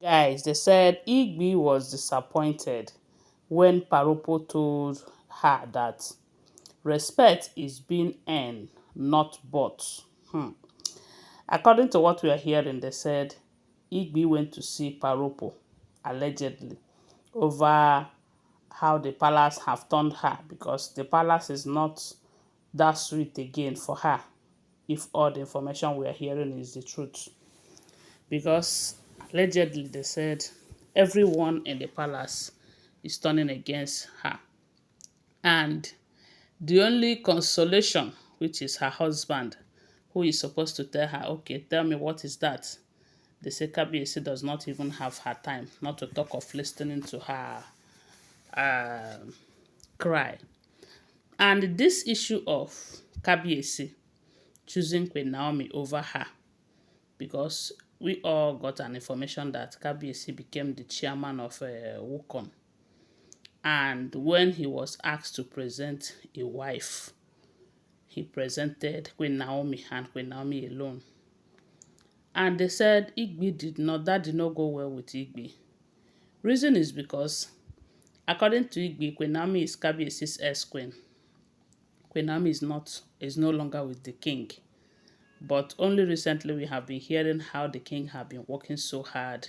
Guys, they said Igbi was disappointed when Paropo told her that respect is being earned, not bought. According to what we are hearing, they said Igbi went to see Paropo, allegedly, over how the palace have turned her because the palace is not that sweet again for her if all the information we are hearing is the truth. Because allegedly they said everyone in the palace is turning against her. And the only consolation, which is her husband, who is supposed to tell her, okay, tell me what is that? They say Kabiyesi does not even have her time, not to talk of listening to her cry. And this issue of Kabiyesi choosing Queen Naomi over her, because we all got an information that Kabiyesi became the chairman of Wukon. And when he was asked to present a wife, he presented Queen Naomi and Queen Naomi alone. And they said Igbi that did not go well with Igbi. Reason is because, according to Igbi, Queen Naomi is Kabiyesi's ex-queen. Queen Naomi is no longer with the king. But only recently we have been hearing how the king have been working so hard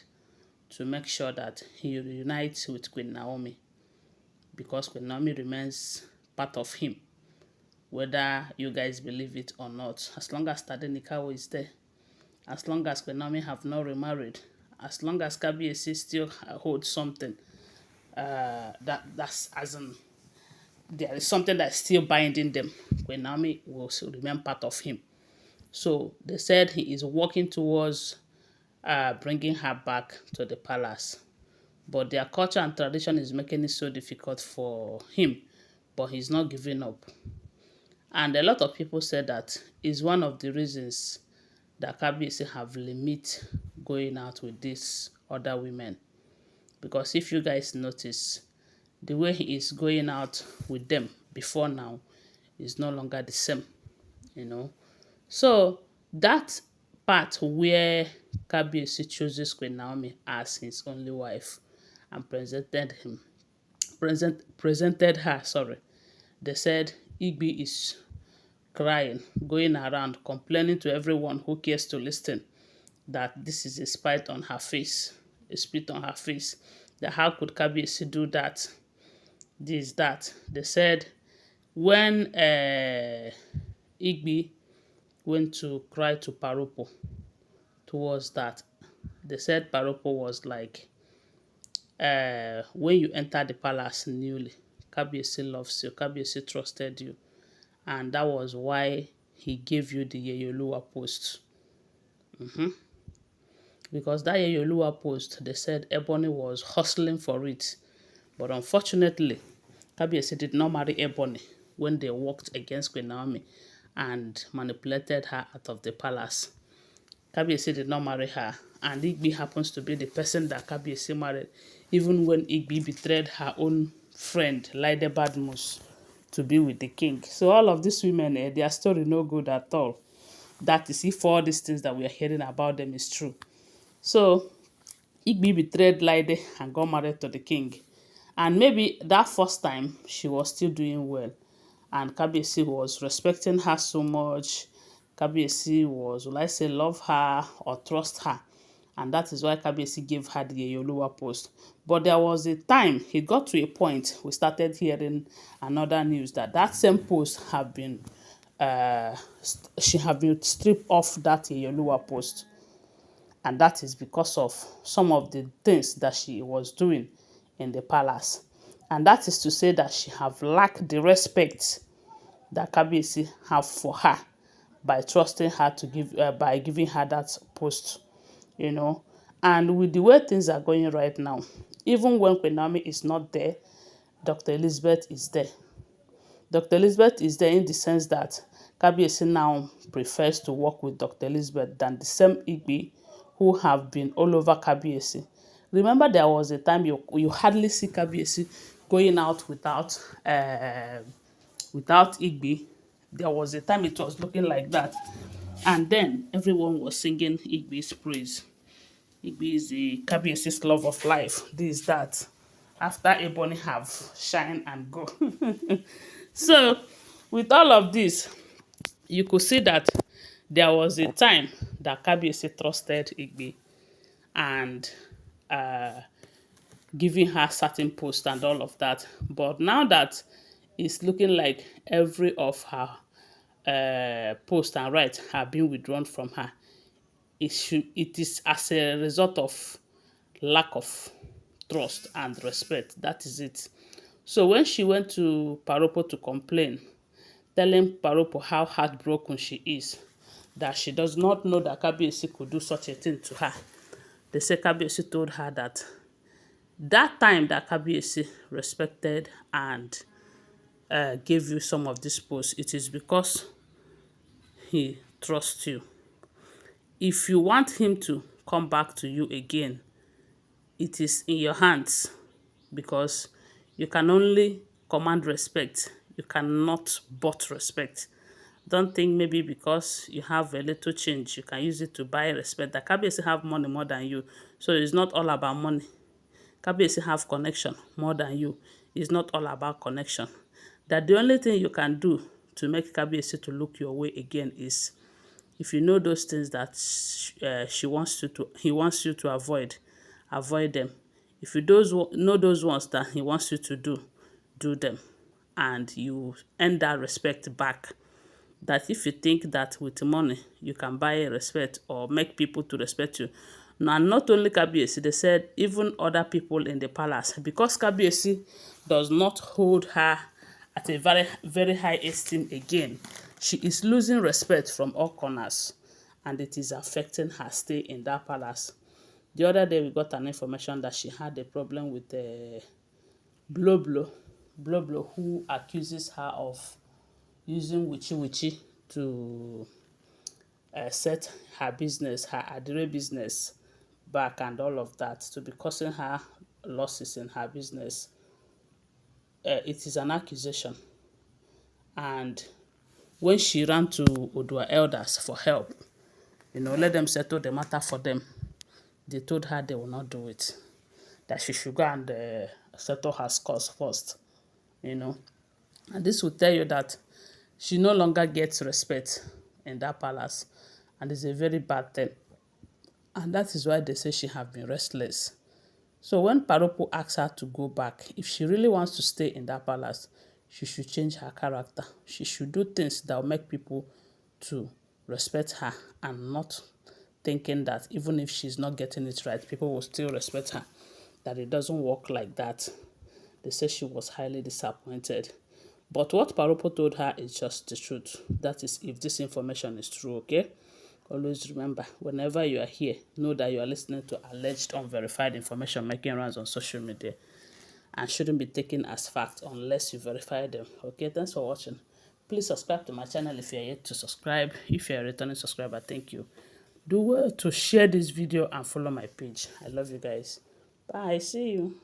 to make sure that he reunites with Queen Naomi, because Queen Naomi remains part of him, whether you guys believe it or not. As long as Tadenikawa is there, as long as Queen Naomi have not remarried, as long as Kabiyesi still holds something, that's as in there is something that's still binding them, Queen Naomi will still remain part of him. So they said he is working towards bringing her back to the palace. But their culture and tradition is making it so difficult for him. But he's not giving up. And a lot of people said that is one of the reasons that Kabiyesi have limit going out with these other women. Because if you guys notice, the way he is going out with them before now is no longer the same, you know. So that part where Kabiyesi chooses Queen Naomi as his only wife and presented her, sorry. They said Igbi is crying, going around complaining to everyone who cares to listen that this is a spite on her face, a spit on her face. That how could Kabiyesi do that? This, that. They said when Igbi went to cry to Paropo towards that, they said Paropo was like, when you enter the palace newly, Kabiyesi loves you, Kabiyesi trusted you, and that was why he gave you the Yeyoluwa post. Because that Yeyoluwa post, they said Ebony was hustling for it, but unfortunately, Kabiyesi did not marry Ebony when they worked against Queen Naomi and manipulated her out of the palace. Kabiyesi did not marry her, and Igbi happens to be the person that Kabiyesi married, even when Igbi betrayed her own friend, Laide Badmus, to be with the king. So all of these women, their story no good at all. That is, if all these things that we are hearing about them is true. So Igbi betrayed Laide and got married to the king. And maybe that first time, she was still doing well. And Kabiyesi was respecting her so much. Kabiyesi was, will I say, love her or trust her. And that is why Kabiyesi gave her the Yeyoluwa post. But there was a time, it got to a point, we started hearing another news that that same post have been, she have been stripped off that Yeyoluwa post. And that is because of some of the things that she was doing in the palace. And that is to say that she have lacked the respect that Kabiyesi have for her by trusting her to give, by giving her that post, you know. And with the way things are going right now, even when Queen Naomi is not there, Dr. Elizabeth is there. Dr. Elizabeth is there in the sense that Kabiyesi now prefers to work with Dr. Elizabeth than the same Igbi who have been all over Kabiyesi. Remember, there was a time you hardly see Kabiyesi going out without Igbi. There was a time it was looking like that. And then everyone was singing Igbi's praise. Igbi is the Kabiesi's love of life. This, that. After Ebony have shine and go. So, with all of this, you could see that there was a time that Kabiesi trusted Igbi and giving her certain posts and all of that. But now that it's looking like every of her posts and rights have been withdrawn from her, it is as a result of lack of trust and respect. That is it. So when she went to Paropo to complain, telling Paropo how heartbroken she is, that she does not know that Kabiyesi could do such a thing to her, they say Kabiyesi told her that that time that Kabiyesi respected and gave you some of these posts, it is because he trusts you. If you want him to come back to you again, it is in your hands, because you can only command respect. You cannot bought respect. Don't think maybe because you have a little change, you can use it to buy respect. That Kabiyesi have money more than you. So it's not all about money. Kabiyesi have connection more than you. It's not all about connection. That the only thing you can do to make Kabiyesi to look your way again is, if you know those things that he wants you to avoid them. If you know those ones that he wants you to do them, and you earn that respect back. That if you think that with money you can buy respect or make people to respect you. Now, not only Kabiyesi, they said even other people in the palace, because Kabiyesi does not hold her at a very, very high esteem again. She is losing respect from all corners, and it is affecting her stay in that palace. The other day, we got an information that she had a problem with Bloblo, who accuses her of using witchy to set her business, her Adire business back and all of that, to be causing her losses in her business. It is an accusation. And when she ran to Odua elders for help, let them settle the matter for them, they told her they will not do it, that she should go and settle her scores first, And this will tell you that she no longer gets respect in that palace, and it's a very bad thing. And that is why they say she have been restless. So when Paropo asks her to go back, if she really wants to stay in that palace, she should change her character. She should do things that will make people to respect her, and not thinking that even if she's not getting it right, people will still respect her. That it doesn't work like that. They say she was highly disappointed. But what Paropo told her is just the truth. That is, if this information is true, okay? Always remember, whenever you are here, know that you are listening to alleged unverified information making rounds on social media, and shouldn't be taken as fact unless you verify them. Okay, thanks for watching. Please subscribe to my channel if you are yet to subscribe. If you are a returning subscriber, thank you. Do well to share this video and follow my page. I love you guys. Bye. See you.